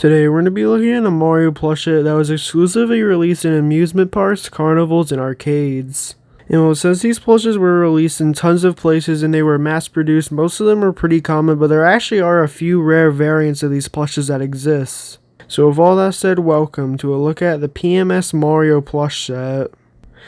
Today we're going to be looking at a Mario plushie that was exclusively released in amusement parks, carnivals, and arcades. And well, since these plushes were released in tons of places and they were mass produced, most of them are pretty common, but there actually are a few rare variants of these plushes that exist. So with all that said, welcome to a look at the PMS Mario plush set.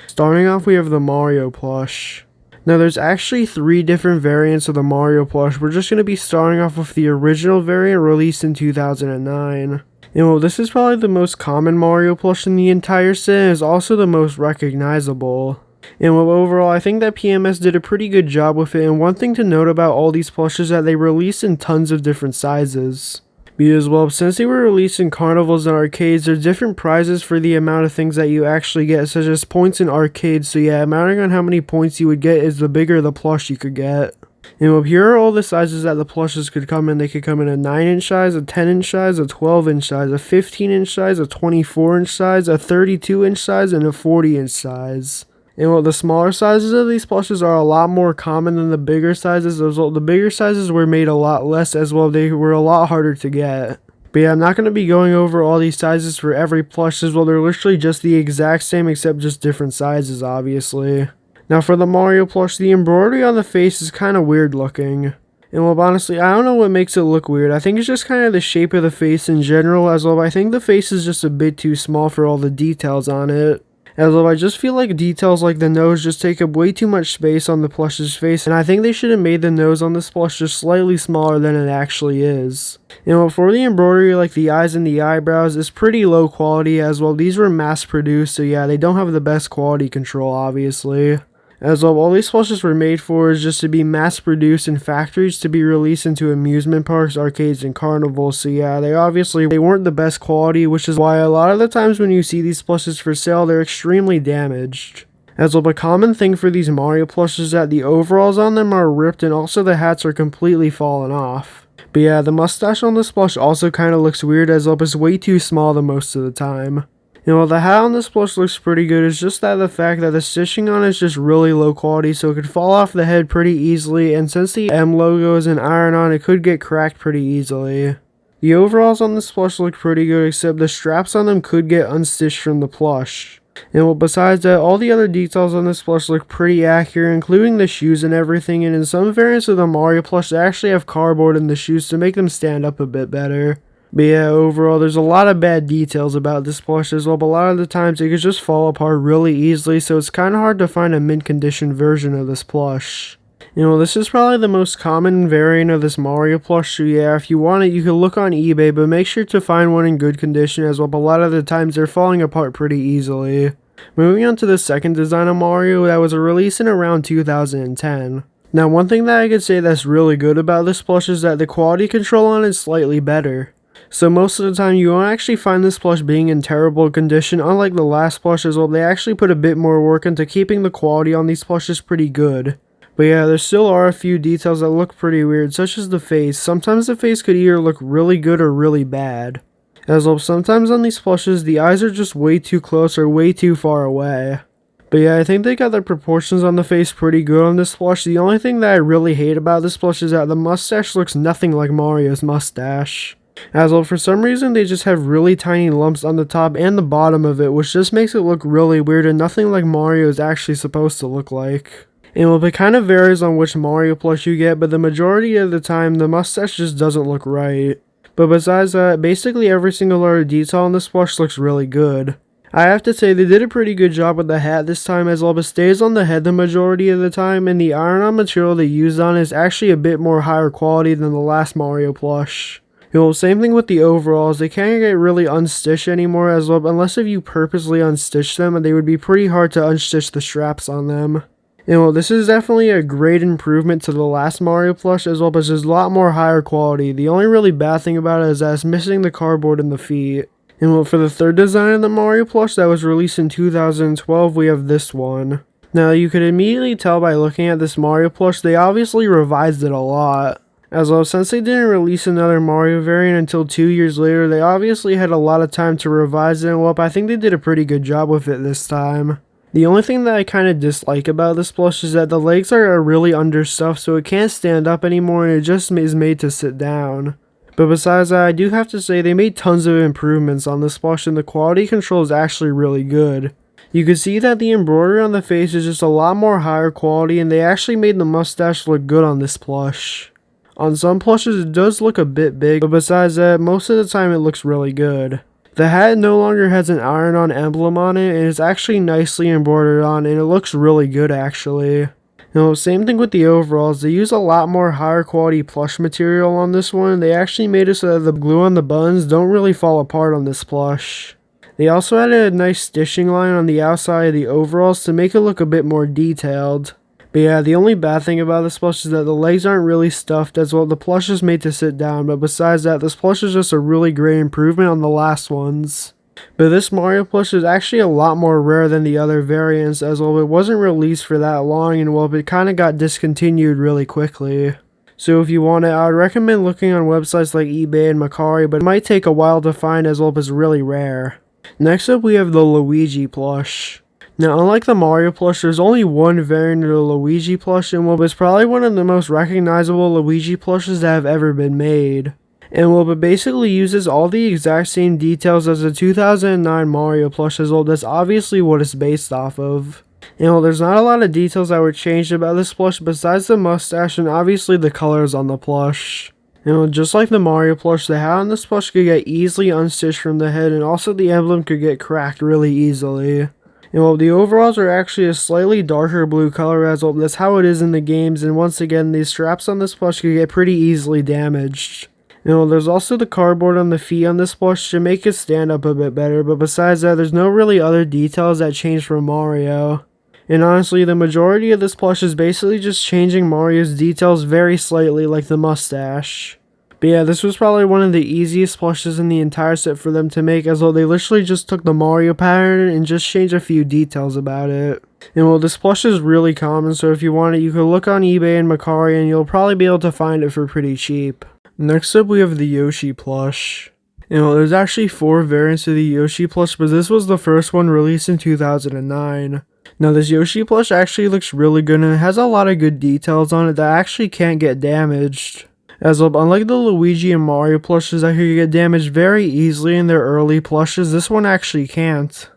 Starting off, we have the Mario plush. Now there's actually 3 different variants of the Mario plush. We're just going to be starting off with the original variant released in 2009. And well, this is probably the most common Mario plush in the entire set and is also the most recognizable. And well, overall, I think that PMS did a pretty good job with it, and one thing to note about all these plushes is that they released in tons of different sizes. Because, well, since they were released in carnivals and arcades, there's different prizes for the amount of things that you actually get, such as points in arcades. So yeah, amounting on how many points you would get is the bigger the plush you could get. And well, here are all the sizes that the plushes could come in. They could come in a 9-inch size, a 10-inch size, a 12-inch size, a 15-inch size, a 24-inch size, a 32-inch size, and a 40-inch size. And well, the smaller sizes of these plushes are a lot more common than the bigger sizes. As well, the bigger sizes were made a lot less, as well they were a lot harder to get. But yeah, I'm not going to be going over all these sizes for every plush, as well they're literally just the exact same except just different sizes, obviously. Now for the Mario plush, the embroidery on the face is kind of weird looking. And well, honestly, I don't know what makes it look weird. I think it's just kind of the shape of the face in general, as well I think the face is just a bit too small for all the details on it. As well, I just feel like details like the nose just take up way too much space on the plush's face, and I think they should have made the nose on this plush just slightly smaller than it actually is. And well, for the embroidery, like the eyes and the eyebrows, is pretty low quality, as well these were mass produced, so yeah, they don't have the best quality control, obviously. As well, all these plushes were made for is just to be mass produced in factories to be released into amusement parks, arcades, and carnivals. So yeah, they weren't the best quality, which is why a lot of the times when you see these plushes for sale, they're extremely damaged. As well, a common thing for these Mario plushes is that the overalls on them are ripped and also the hats are completely fallen off. But yeah, the mustache on this plush also kind of looks weird, as well it's way too small the most of the time. And while the hat on this plush looks pretty good, it's just that the fact that the stitching on it is just really low quality, so it could fall off the head pretty easily, and since the M logo is an iron-on, it could get cracked pretty easily. The overalls on this plush look pretty good, except the straps on them could get unstitched from the plush. And well, besides that, all the other details on this plush look pretty accurate, including the shoes and everything, and in some variants of the Mario plush, they actually have cardboard in the shoes to make them stand up a bit better. But yeah, overall, there's a lot of bad details about this plush as well, but a lot of the times it could just fall apart really easily, so it's kind of hard to find a mint condition version of this plush. You know, this is probably the most common variant of this Mario plush, so yeah, if you want it, you can look on eBay, but make sure to find one in good condition as well, but a lot of the times they're falling apart pretty easily. Moving on to the second design of Mario that was released in around 2010. Now, one thing that I could say that's really good about this plush is that the quality control on it is slightly better. So most of the time you won't actually find this plush being in terrible condition, unlike the last plush as well. They actually put a bit more work into keeping the quality on these plushes pretty good. But yeah, there still are a few details that look pretty weird, such as the face. Sometimes the face could either look really good or really bad. As well, sometimes on these plushes the eyes are just way too close or way too far away. But yeah, I think they got the proportions on the face pretty good on this plush. The only thing that I really hate about this plush is that the mustache looks nothing like Mario's mustache. As well, for some reason, they just have really tiny lumps on the top and the bottom of it, which just makes it look really weird and nothing like Mario is actually supposed to look like. And well, it kind of varies on which Mario plush you get, but the majority of the time, the mustache just doesn't look right. But besides that, basically every single other detail on this plush looks really good. I have to say, they did a pretty good job with the hat this time, as well, but stays on the head the majority of the time, and the iron-on material they used on it is actually a bit more higher quality than the last Mario plush. You know, same thing with the overalls, they can't get really unstitched anymore as well, unless if you purposely unstitch them, and they would be pretty hard to unstitch the straps on them. You know, this is definitely a great improvement to the last Mario plush as well, but it's just a lot more higher quality. The only really bad thing about it is that it's missing the cardboard in the feet. And well, for the third design of the Mario plush that was released in 2012, we have this one. Now, you could immediately tell by looking at this Mario plush, they obviously revised it a lot. As well, since they didn't release another Mario variant until 2 years later, they obviously had a lot of time to revise it, and well, I think they did a pretty good job with it this time. The only thing that I kind of dislike about this plush is that the legs are really understuffed, so it can't stand up anymore and it just is made to sit down. But besides that, I do have to say they made tons of improvements on this plush and the quality control is actually really good. You can see that the embroidery on the face is just a lot more higher quality and they actually made the mustache look good on this plush. On some plushes it does look a bit big, but besides that, most of the time it looks really good. The hat no longer has an iron-on emblem on it and it's actually nicely embroidered on and it looks really good actually. Now, same thing with the overalls, they use a lot more higher quality plush material on this one. They actually made it so that the glue on the buttons don't really fall apart on this plush. They also added a nice stitching line on the outside of the overalls to make it look a bit more detailed. But yeah, the only bad thing about this plush is that the legs aren't really stuffed as well. The plush is made to sit down, but besides that, this plush is just a really great improvement on the last ones. But this Mario plush is actually a lot more rare than the other variants as well. It wasn't released for that long and well, it kind of got discontinued really quickly. So if you want it, I would recommend looking on websites like eBay and Mercari, but it might take a while to find as well, but it's really rare. Next up we have the Luigi plush. Now unlike the Mario plush, there's only one variant of the Luigi plush and well, it's probably one of the most recognizable Luigi plushes that have ever been made. And well, it basically uses all the exact same details as the 2009 Mario plush as well. That's obviously what it's based off of. And well, there's not a lot of details that were changed about this plush besides the mustache and obviously the colors on the plush. And well, just like the Mario plush, the hat on this plush could get easily unstitched from the head and also the emblem could get cracked really easily. And well, the overalls are actually a slightly darker blue color as well. That's how it is in the games, and once again, these straps on this plush could get pretty easily damaged. There's also the cardboard on the feet on this plush to make it stand up a bit better, but besides that, there's no really other details that change from Mario. And honestly, the majority of this plush is basically just changing Mario's details very slightly, like the mustache. But yeah, this was probably one of the easiest plushes in the entire set for them to make, as though they literally just took the Mario pattern and just changed a few details about it. And well, this plush is really common, so if you want it, you can look on eBay and Mercari and you'll probably be able to find it for pretty cheap. Next up we have the Yoshi plush. There's actually 4 variants of the Yoshi plush, but this was the first one released in 2009. Now this Yoshi plush actually looks really good and it has a lot of good details on it that actually can't get damaged. As well, unlike the Luigi and Mario plushes that could get damaged very easily in their early plushes, this one actually can't.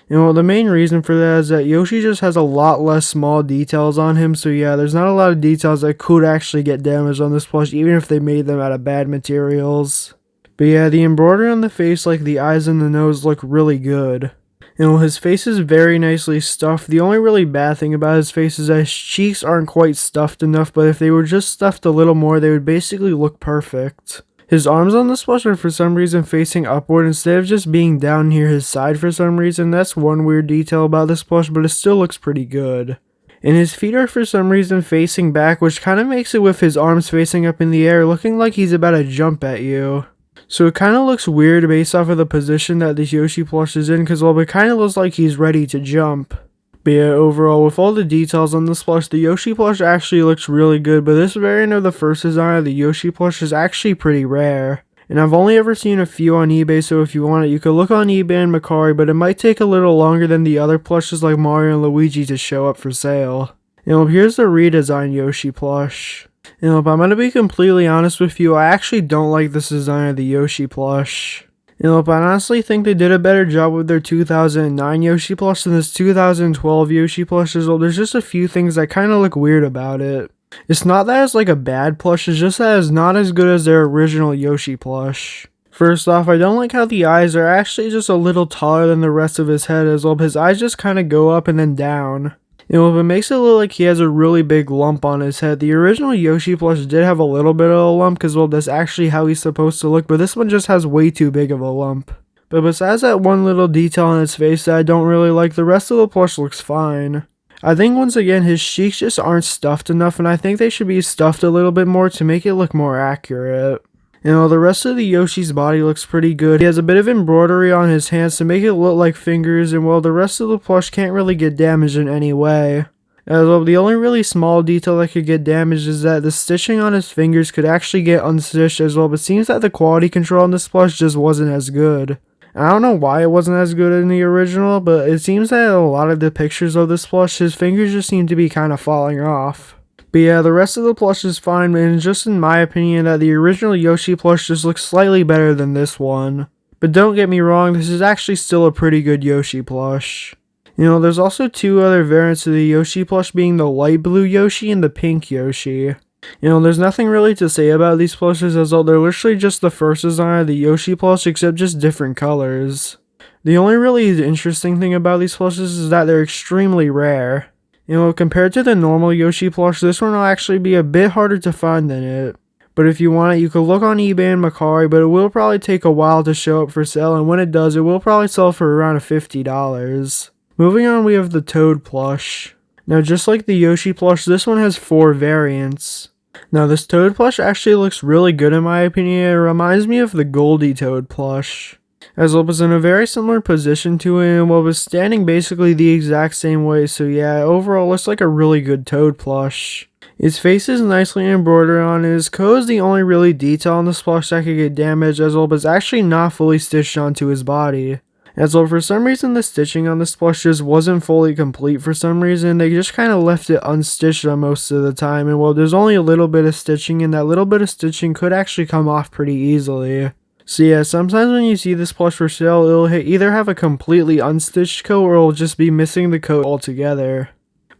The main reason for that is that Yoshi just has a lot less small details on him, so yeah, there's not a lot of details that could actually get damaged on this plush, even if they made them out of bad materials. But yeah, the embroidery on the face, like the eyes and the nose, look really good. His face is very nicely stuffed. The only really bad thing about his face is that his cheeks aren't quite stuffed enough, but if they were just stuffed a little more, they would basically look perfect. His arms on this plush are for some reason facing upward instead of just being down near his side for some reason. That's one weird detail about this plush, but it still looks pretty good. And his feet are for some reason facing back, which kind of makes it with his arms facing up in the air, looking like he's about to jump at you. So it kind of looks weird based off of the position that this Yoshi plush is in, because well, it kind of looks like he's ready to jump. But yeah, overall, with all the details on this plush, the Yoshi plush actually looks really good, but this variant of the first design of the Yoshi plush is actually pretty rare. And I've only ever seen a few on eBay, so if you want it, you could look on eBay and Mercari, but it might take a little longer than the other plushes like Mario and Luigi to show up for sale. Here's the redesigned Yoshi plush. If I'm gonna be completely honest with you, I actually don't like this design of the Yoshi plush. I honestly think they did a better job with their 2009 Yoshi plush than this 2012 Yoshi plush as well. There's just a few things that kind of look weird about it. It's not that it's like a bad plush, it's just that it's not as good as their original Yoshi plush. First off, I don't like how the eyes are actually just a little taller than the rest of his head as well. His eyes just kind of go up and then down. It makes it look like he has a really big lump on his head. The original Yoshi plush did have a little bit of a lump because well, that's actually how he's supposed to look, but this one just has way too big of a lump. But besides that one little detail on his face that I don't really like, the rest of the plush looks fine. I think once again his cheeks just aren't stuffed enough, and I think they should be stuffed a little bit more to make it look more accurate. The rest of the Yoshi's body looks pretty good. He has a bit of embroidery on his hands to make it look like fingers, and well, the rest of the plush can't really get damaged in any way. As well, the only really small detail that could get damaged is that the stitching on his fingers could actually get unstitched as well, but it seems that the quality control on this plush just wasn't as good. I don't know why it wasn't as good in the original, but it seems that a lot of the pictures of this plush, his fingers just seem to be kind of falling off. But yeah, the rest of the plush is fine, and just in my opinion that the original Yoshi plush just looks slightly better than this one. But don't get me wrong, this is actually still a pretty good Yoshi plush. There's also two other variants of the Yoshi plush, being the light blue Yoshi and the pink Yoshi. There's nothing really to say about these plushes, as though they're literally just the first design of the Yoshi plush, except just different colors. The only really interesting thing about these plushes is that they're extremely rare. Compared to the normal Yoshi plush, this one will actually be a bit harder to find than it. But if you want it, you could look on eBay and Mercari, but it will probably take a while to show up for sale, and when it does, it will probably sell for around $50. Moving on, we have the Toad plush. Now, just like the Yoshi plush, this one has 4 variants. Now, this Toad plush actually looks really good in my opinion. It reminds me of the Goldie Toad plush, as well as in a very similar position to it, and was standing basically the exact same way. So yeah, overall looks like a really good Toad plush. His face is nicely embroidered on, and his coat is the only really detail on this plush that could get damaged, as well as actually not fully stitched onto his body. As well, for some reason the stitching on this plush just wasn't fully complete for some reason. They just kind of left it unstitched on most of the time, and well, there's only a little bit of stitching, and that little bit of stitching could actually come off pretty easily. So yeah, sometimes when you see this plush for sale, it'll either have a completely unstitched coat, or it'll just be missing the coat altogether.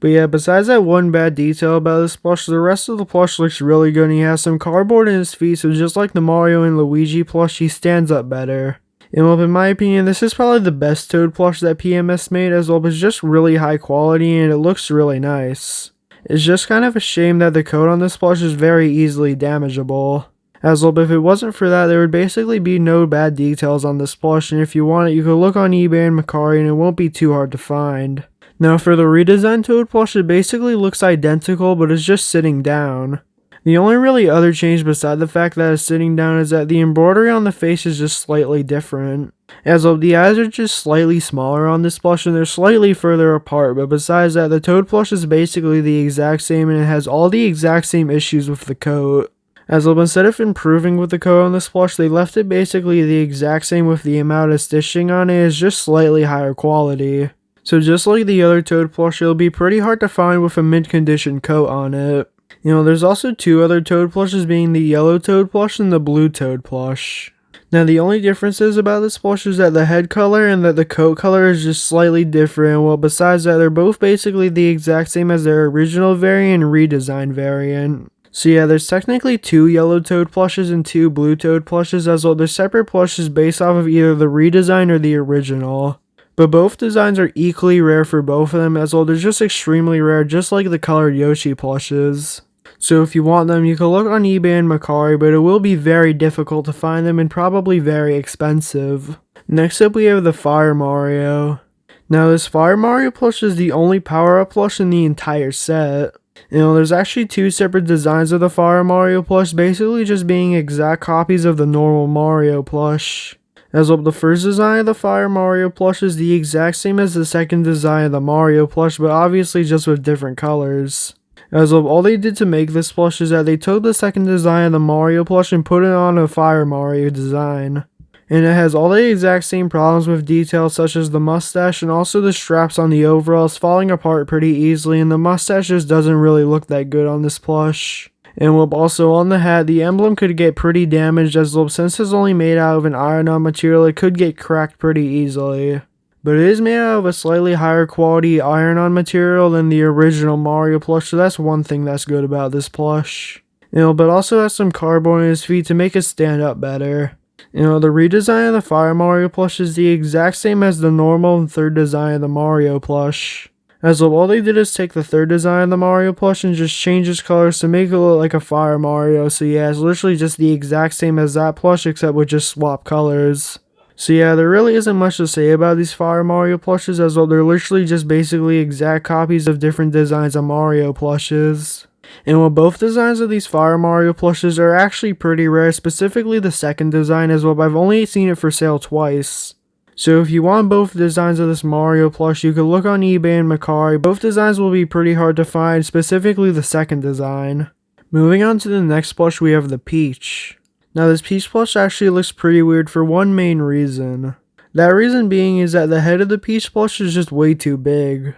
But yeah, besides that one bad detail about this plush, the rest of the plush looks really good, and he has some cardboard in his feet, so just like the Mario and Luigi plush, he stands up better. And well, in my opinion, this is probably the best Toad plush that PMS made, as well as just really high quality, and it looks really nice. It's just kind of a shame that the coat on this plush is very easily damageable. As well, if it wasn't for that, there would basically be no bad details on this plush, and if you want it, you could look on eBay and Mercari, and it won't be too hard to find. Now, for the redesigned Toad plush, it basically looks identical, but it's just sitting down. The only really other change beside the fact that it's sitting down is that the embroidery on the face is just slightly different. As well, the eyes are just slightly smaller on this plush, and they're slightly further apart, but besides that, the Toad plush is basically the exact same, and it has all the exact same issues with the coat. As well, instead of improving with the coat on this plush, they left it basically the exact same, with the amount of stitching on it is just slightly higher quality. So just like the other Toad plush, it'll be pretty hard to find with a mint-condition coat on it. There's also 2 other Toad plushes, being the yellow Toad plush and the blue Toad plush. Now, the only differences about this plush is that the head color and that the coat color is just slightly different. Well, besides that, they're both basically the exact same as their original variant and redesigned variant. So yeah, there's technically 2 yellow Toad plushes and 2 blue Toad plushes, as well. They're separate plushes based off of either the redesign or the original. But both designs are equally rare for both of them, as well. They're just extremely rare, just like the colored Yoshi plushes. So if you want them, you can look on eBay and Mercari, but it will be very difficult to find them and probably very expensive. Next up, we have the Fire Mario. Now, this Fire Mario plush is the only power-up plush in the entire set. There's actually 2 separate designs of the Fire Mario plush, basically just being exact copies of the normal Mario plush. As well, the first design of the Fire Mario plush is the exact same as the second design of the Mario plush, but obviously just with different colors. As well, all they did to make this plush is that they took the second design of the Mario plush and put it on a Fire Mario design. And it has all the exact same problems with details, such as the mustache and also the straps on the overalls falling apart pretty easily, and the mustache just doesn't really look that good on this plush. And also on the hat, the emblem could get pretty damaged, as well, since it's only made out of an iron-on material, it could get cracked pretty easily. But it is made out of a slightly higher quality iron-on material than the original Mario plush, so that's one thing that's good about this plush. But also has some cardboard in his feet to make it stand up better. The redesign of the Fire Mario plush is the exact same as the normal and third design of the Mario plush. As well, all they did is take the third design of the Mario plush and just change its colors to make it look like a Fire Mario. So yeah, it's literally just the exact same as that plush, except with just swap colors. So yeah, there really isn't much to say about these Fire Mario plushes, as well. They're literally just basically exact copies of different designs of Mario plushes. And while both designs of these Fire Mario plushes are actually pretty rare, specifically the second design as well, but I've only seen it for sale twice. So if you want both designs of this Mario plush, you can look on eBay and Mercari. Both designs will be pretty hard to find, specifically the second design. Moving on to the next plush, we have the Peach. Now, this Peach plush actually looks pretty weird for one main reason. That reason being is that the head of the Peach plush is just way too big.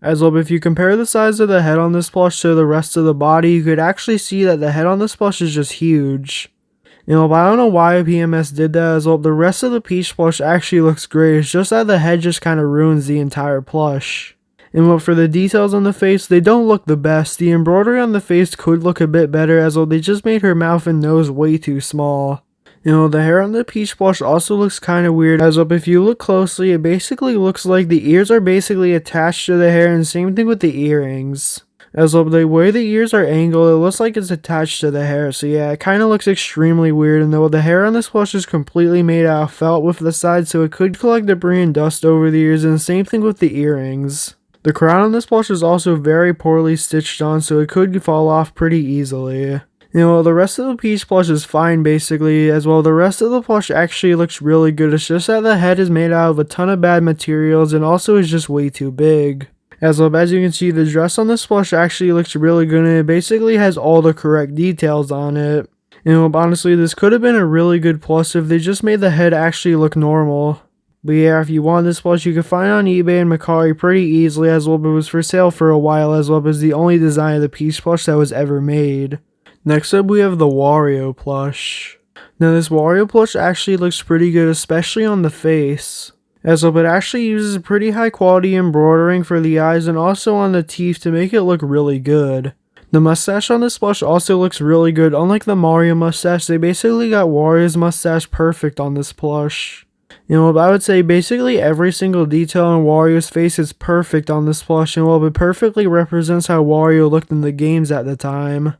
As well, if you compare the size of the head on this plush to the rest of the body, you could actually see that the head on this plush is just huge. But I don't know why PMS did that as well. The rest of the Peach plush actually looks great. It's just that the head just kind of ruins the entire plush. And for the details on the face, they don't look the best. The embroidery on the face could look a bit better as well. They just made her mouth and nose way too small. The hair on the Peach plush also looks kind of weird as well. If you look closely, it basically looks like the ears are basically attached to the hair, and same thing with the earrings. As well, the way the ears are angled, it looks like it's attached to the hair. So yeah, it kind of looks extremely weird. And though the hair on this plush is completely made out of felt with the sides, so it could collect debris and dust over the ears, and same thing with the earrings. The crown on this plush is also very poorly stitched on, so it could fall off pretty easily. The rest of the Peach plush is fine basically, as well the rest of the plush actually looks really good. It's just that the head is made out of a ton of bad materials and also is just way too big. As well, as you can see, the dress on this plush actually looks really good, and it basically has all the correct details on it. Honestly, this could have been a really good plush if they just made the head actually look normal. But yeah, if you want this plush, you can find it on eBay and Mercari pretty easily, as well, but it was for sale for a while, as well, but it's the only design of the Peach plush that was ever made. Next up, we have the Wario plush. Now, this Wario plush actually looks pretty good, especially on the face. As well, it actually uses pretty high quality embroidering for the eyes and also on the teeth to make it look really good. The mustache on this plush also looks really good. Unlike the Mario mustache, they basically got Wario's mustache perfect on this plush. I would say basically every single detail on Wario's face is perfect on this plush, and it perfectly represents how Wario looked in the games at the time.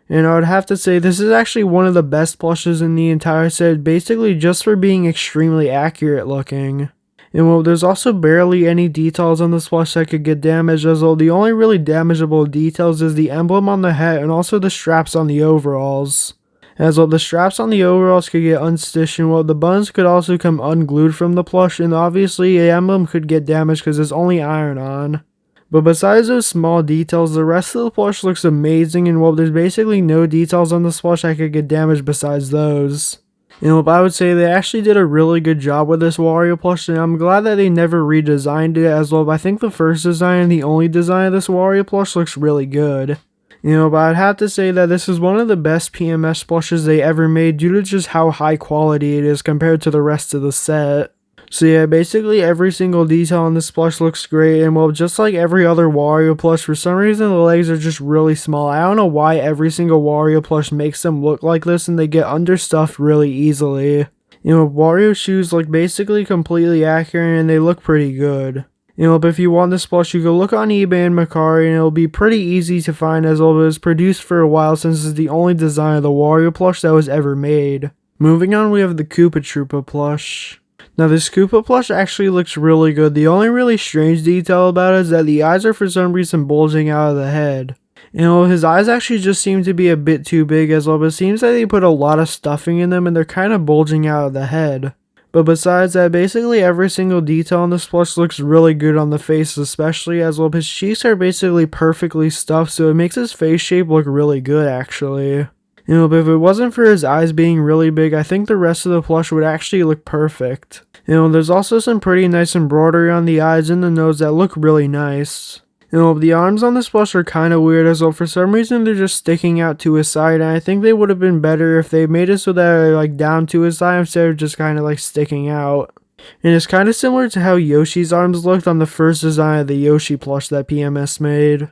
And I would have to say this is actually one of the best plushes in the entire set, basically just for being extremely accurate looking. And there's also barely any details on this plush that could get damaged, as well the only really damageable details is the emblem on the hat and also the straps on the overalls. As well, the straps on the overalls could get unstitched, and the buttons could also come unglued from the plush, and obviously the emblem could get damaged because there's only iron on. But besides those small details, the rest of the plush looks amazing, and there's basically no details on this plush that could get damaged besides those. I would say they actually did a really good job with this Wario plush, and I'm glad that they never redesigned it as well. But I think the first design and the only design of this Wario plush looks really good. But I'd have to say that this is one of the best PMS plushes they ever made due to just how high quality it is compared to the rest of the set. So yeah, basically every single detail on this plush looks great, and just like every other Wario plush, for some reason the legs are just really small. I don't know why every single Wario plush makes them look like this, and they get understuffed really easily. Wario's shoes look basically completely accurate, and they look pretty good. But if you want this plush, you can look on eBay and Mercari, and it'll be pretty easy to find, as well, but it was produced for a while since it's the only design of the Wario plush that was ever made. Moving on, we have the Koopa Troop plush. Now, this Koopa plush actually looks really good. The only really strange detail about it is that the eyes are for some reason bulging out of the head. His eyes actually just seem to be a bit too big as well, but it seems like they put a lot of stuffing in them and they're kind of bulging out of the head. But besides that, basically every single detail on this plush looks really good on the face, especially as well. His cheeks are basically perfectly stuffed, so it makes his face shape look really good actually. But if it wasn't for his eyes being really big, I think the rest of the plush would actually look perfect. There's also some pretty nice embroidery on the eyes and the nose that look really nice. The arms on this plush are kind of weird as well. For some reason, they're just sticking out to his side, and I think they would have been better if they made it so that they're down to his side instead of just kind of sticking out. And it's kind of similar to how Yoshi's arms looked on the first design of the Yoshi plush that PMS made.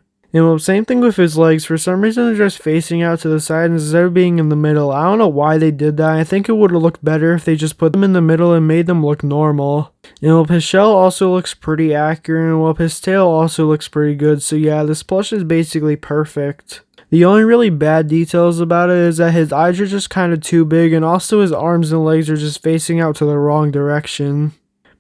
Same thing with his legs. For some reason, they're just facing out to the side instead of being in the middle. I don't know why they did that. I think it would have looked better if they just put them in the middle and made them look normal. His shell also looks pretty accurate, and his tail also looks pretty good. So yeah, this plush is basically perfect. The only really bad details about it is that his eyes are just kind of too big, and also his arms and legs are just facing out to the wrong direction.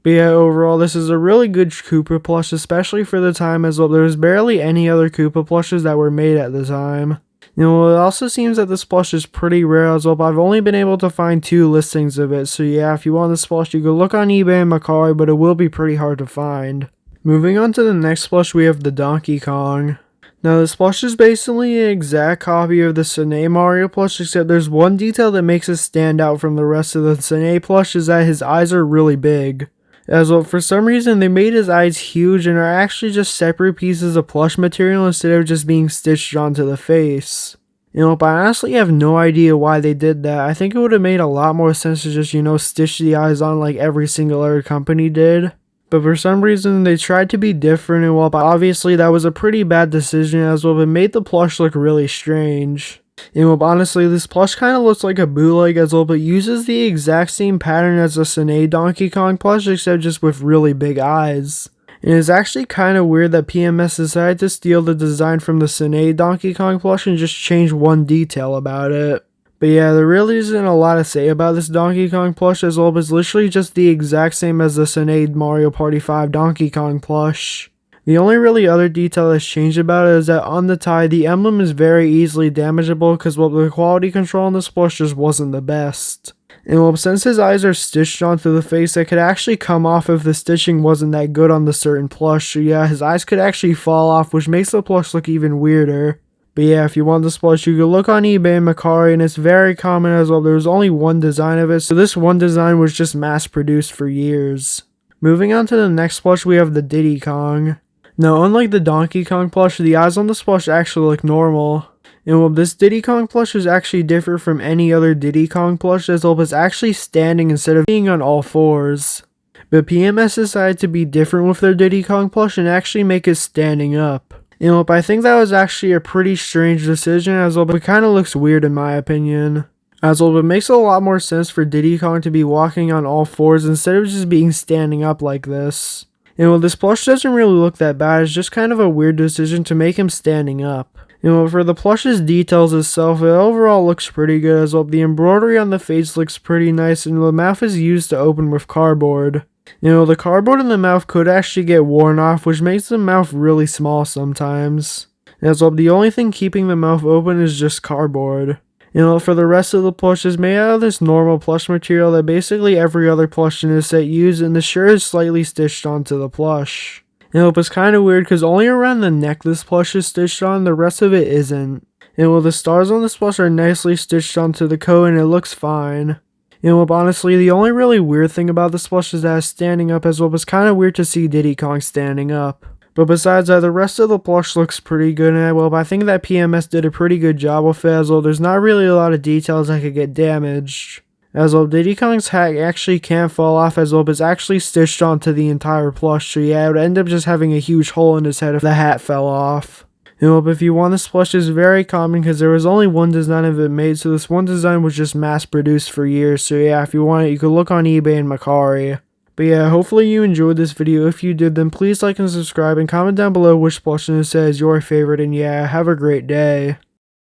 But yeah, overall, this is a really good Koopa plush, especially for the time as well. There's barely any other Koopa plushes that were made at the time. It also seems that this plush is pretty rare as well, but I've only been able to find 2 listings of it. So yeah, if you want this plush, you can look on eBay and Mercari, but it will be pretty hard to find. Moving on to the next plush, we have the Donkey Kong. Now, this plush is basically an exact copy of the Sine Mario plush, except there's one detail that makes it stand out from the rest of the Sine plush, is that his eyes are really big. As well, for some reason, they made his eyes huge and are actually just separate pieces of plush material instead of just being stitched onto the face. But I honestly have no idea why they did that. I think it would have made a lot more sense to just, stitch the eyes on like every single other company did. But for some reason, they tried to be different, and obviously that was a pretty bad decision as well, but made the plush look really strange. Honestly, this plush kind of looks like a bootleg as well, but uses the exact same pattern as the Sine Donkey Kong plush, except just with really big eyes. And it's actually kind of weird that PMS decided to steal the design from the Sine Donkey Kong plush and just change one detail about it. But yeah, there really isn't a lot to say about this Donkey Kong plush as well, but it's literally just the exact same as the Sine Mario Party 5 Donkey Kong plush. The only really other detail that's changed about it is that on the tie, the emblem is very easily damageable because the quality control on this plush just wasn't the best. And since his eyes are stitched onto the face, it could actually come off if the stitching wasn't that good on the certain plush. So yeah, his eyes could actually fall off, which makes the plush look even weirder. But yeah, if you want this plush, you can look on eBay and Mercari, and it's very common as well. There's only one design of it, so this one design was just mass produced for years. Moving on to the next plush, we have the Diddy Kong. Now, unlike the Donkey Kong plush, the eyes on this plush actually look normal. And this Diddy Kong plush is actually different from any other Diddy Kong plush as well, but it's actually standing instead of being on all fours. But PMS decided to be different with their Diddy Kong plush and actually make it standing up. I think that was actually a pretty strange decision as well, but it kind of looks weird in my opinion. As well, it makes a lot more sense for Diddy Kong to be walking on all fours instead of just being standing up like this. And this plush doesn't really look that bad, it's just kind of a weird decision to make him standing up. For the plush's details itself, it overall looks pretty good as well. The embroidery on the face looks pretty nice, and the mouth is used to open with cardboard. The cardboard in the mouth could actually get worn off, which makes the mouth really small sometimes. As well, the only thing keeping the mouth open is just cardboard. For the rest of the plush is made out of this normal plush material that basically every other plush in this set used, and the shirt is slightly stitched onto the plush. It's kind of weird because only around the neck this plush is stitched on, the rest of it isn't. The stars on this plush are nicely stitched onto the coat and it looks fine. Honestly, the only really weird thing about this plush is that it's standing up as well, but it's kind of weird to see Diddy Kong standing up. But besides that, the rest of the plush looks pretty good, and I think that PMS did a pretty good job with it as well. There's not really a lot of details that could get damaged. As well, Diddy Kong's hat actually can't fall off as well, but it's actually stitched onto the entire plush, so yeah, it would end up just having a huge hole in his head if the hat fell off. But if you want, this plush is very common because there was only one design of it made, so this one design was just mass produced for years, so yeah, if you want it, you could look on eBay and Mercari. But yeah, hopefully you enjoyed this video. If you did, then please like and subscribe and comment down below which plush in this set is your favorite, and yeah, have a great day.